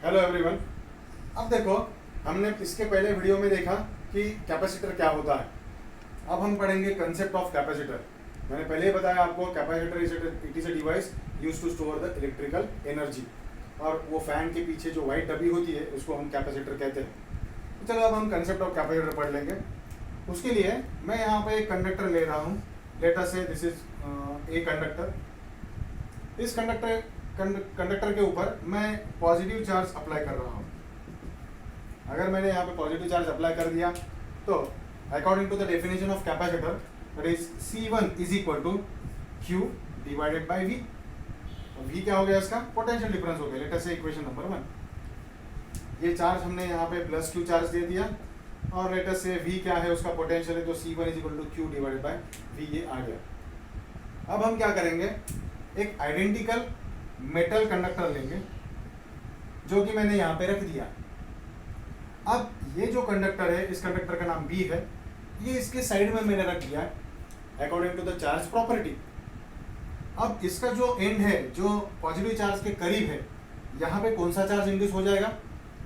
Hello everyone. अब देखो, हमने इसके पहले वीडियो में देखा कि कैपेसिटर क्या होता है। अब हम पढ़ेंगे कंसेप्ट ऑफ कैपेसिटर। मैंने पहले ही बताया आपको, capacitor it is a device used to store the electrical energy. और वो फैन के पीछे जो वाइट डब्बी होती है उसको हम कैपेसिटर कहते हैं। तो चलो अब हम कंसेप्ट ऑफ कैपेसिटर पढ़ लेंगे। उसके लिए मैं यहाँ पे एक कंडक्टर ले रहा हूँ। लेट अस से दिस इज ए कंडक्टर। इस कंडक्टर के ऊपर मैं पॉजिटिव चार्ज अप्लाई कर रहा हूँ। अगर मैंने यहाँ पे पॉजिटिव चार्ज अप्लाई कर दिया तो according to the definition of capacitor that is C1 is equal to Q divided by V। V क्या हो गया? इसका पोटेंशियल डिफरेंस हो गया। लेट अस से इक्वेशन नंबर 1। ये चार्ज हमने यहाँ पे प्लस Q चार्ज दे दिया और लेट अस से V क्या है? उसका पोटेंशियल है, तो C1 is equal to Q divided by V ये आ गया। अब हम क्या करेंगे, एक आइडेंटिकल मेटल कंडक्टर लेंगे जो कि मैंने यहाँ पे रख दिया। अब ये जो कंडक्टर है, इस कंडक्टर का नाम B है, ये इसके साइड में मैंने रख दिया according to the charge property. अब इसका जो एंड है, जो पॉजिटिव चार्ज के करीब है, यहाँ पे कौन सा चार्ज इंड्यूस हो जाएगा?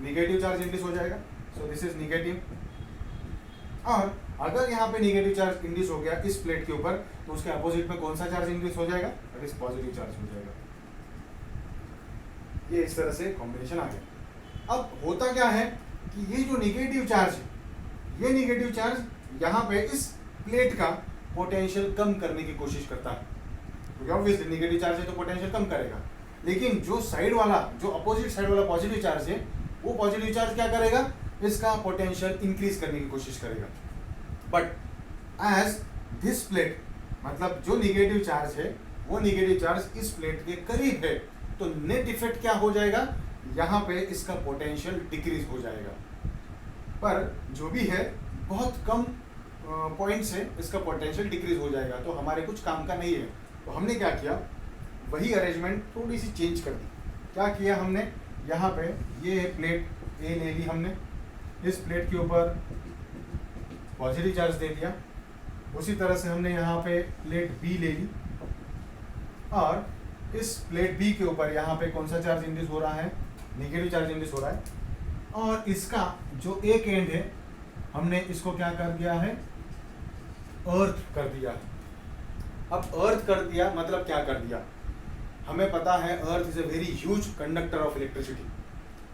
निगेटिव चार्ज इंड्यूस हो जाएगा। So this is negative. और अगर यहाँ पे निगेटिव चार्ज इंड्यूस हो गया इस प्लेट के ऊपर, तो उसके अपोजिट में कौन सा चार्ज इंड्यूस हो जाएगा? दैट इज पॉजिटिव चार्ज हो जाएगा। ये इस तरह से कॉम्बिनेशन आ गया। अब होता क्या है कि ये जो निगेटिव चार्ज है, ये निगेटिव चार्ज यहाँ पे इस प्लेट का पोटेंशियल कम करने की कोशिश करता है, क्योंकि ऑब्वियसली निगेटिव चार्ज है तो पोटेंशियल कम करेगा। लेकिन जो साइड वाला, जो अपोजिट साइड वाला पॉजिटिव चार्ज है, वो पॉजिटिव चार्ज क्या करेगा? इसका पोटेंशियल इंक्रीज करने की कोशिश करेगा। बट एज दिस प्लेट, मतलब जो निगेटिव चार्ज है वो निगेटिव चार्ज इस प्लेट के करीब है, तो नेट इफेक्ट क्या हो जाएगा? यहाँ पे इसका पोटेंशियल डिक्रीज हो जाएगा। पर जो भी है, बहुत कम पॉइंट से इसका पोटेंशियल डिक्रीज हो जाएगा, तो हमारे कुछ काम का नहीं है। तो हमने क्या किया, वही अरेंजमेंट थोड़ी सी चेंज कर दी। क्या किया हमने, यहाँ पे ये प्लेट ए ले ली हमने, इस प्लेट के ऊपर पॉजिटिव चार्ज दे दिया। उसी तरह से हमने यहाँ पे प्लेट बी ले ली और इस प्लेट बी के ऊपर यहाँ पे कौन सा चार्ज इंड्यूस हो रहा है? नेगेटिव चार्ज इंड्यूस हो रहा है। और इसका जो एक एंड है, हमने इसको क्या कर दिया है? अर्थ कर दिया। अब अर्थ कर दिया मतलब क्या कर दिया? हमें पता है earth is a very huge conductor of electricity.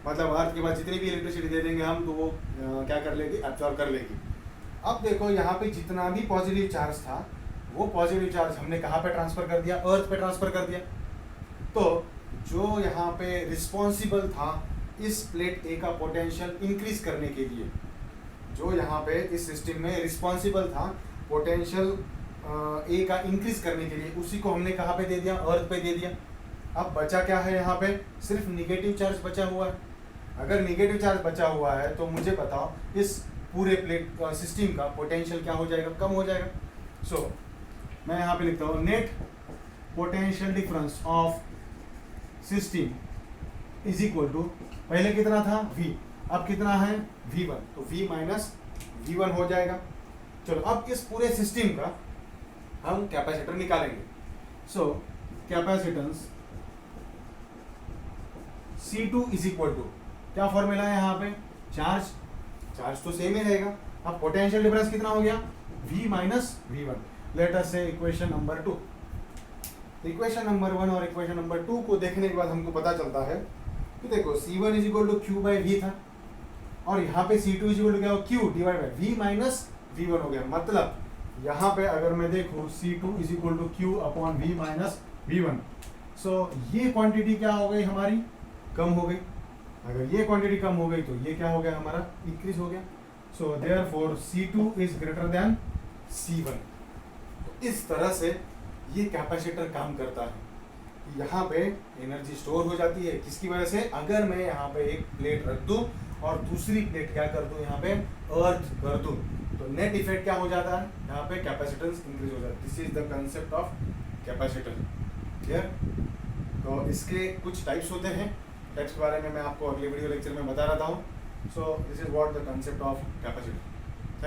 मतलब अर्थ के बाद जितनी भी इलेक्ट्रिसिटी दे देंगे हम, तो वो क्या कर लेगी? एब्जॉर्ब कर लेगी। अब देखो, यहाँ पे जितना भी पॉजिटिव चार्ज था, वो पॉजिटिव चार्ज हमने कहाँ पे ट्रांसफर कर दिया? अर्थ पे ट्रांसफर कर दिया। तो जो यहाँ पे रिस्पॉन्सिबल था इस प्लेट ए का पोटेंशियल इंक्रीज करने के लिए, जो यहाँ पे इस सिस्टम में रिस्पॉन्सिबल था पोटेंशियल ए का इंक्रीज करने के लिए, उसी को हमने कहाँ पे दे दिया? अर्थ पे दे दिया। अब बचा क्या है? यहाँ पे सिर्फ निगेटिव चार्ज बचा हुआ है। अगर निगेटिव चार्ज बचा हुआ है तो मुझे बताओ, इस पूरे प्लेट सिस्टम का पोटेंशियल क्या हो जाएगा? कम हो जाएगा। सो मैं यहाँ पे लिखता हूँ, net potential difference of system is equal to, पहले कितना था? V, अब कितना है? V1, तो V माइनस V1 हो जाएगा। चलो, अब इस पूरे सिस्टम का हम कैपेसिटर निकालेंगे। So capacitance C2 is equal to, क्या फॉर्मूला है यहाँ पे? चार्ज तो सेम ही रहेगा। अब पोटेंशियल डिफरेंस कितना हो गया? V minus V1। Let us से इक्वेशन नंबर 2। इक्वेशन नंबर 1 और इक्वेशन नंबर 2 को देखने के बाद हमको पता चलता है कि देखो, C1 is equal to Q by V था, और यहाँ पे C2 इज इक्वल टू क्या हो? Q divide by V minus V1 हो गया। मतलब यहाँ पे अगर मैं देखूँ, C2 is equal to Q upon V minus V1। So ये क्वांटिटी क्या हो गई हमारी? कम हो गई। अगर ये क्वांटिटी कम हो गई तो ये क्या हो गया? हमारा इंक्रीज हो गया। So therefore C2 is greater than C1। तो इस तरह से ये कैपेसिटर काम करता है। यहाँ पे एनर्जी स्टोर हो जाती है। किसकी वजह से? अगर मैं यहाँ पे एक प्लेट रख दूँ और दूसरी प्लेट क्या कर दूँ? यहाँ पे अर्थ कर दूँ, तो नेट इफेक्ट क्या हो जाता है? यहाँ पे कैपेसिटेंस इंक्रीज हो जाता है। This is the concept of capacitor. Clear? तो इसके कुछ टाइप्स होते हैं। टाइप्स के बारे में मैं आपको अगले वीडियो लेक्चर में बता रहा हूँ। So this is what the concept of capacitor.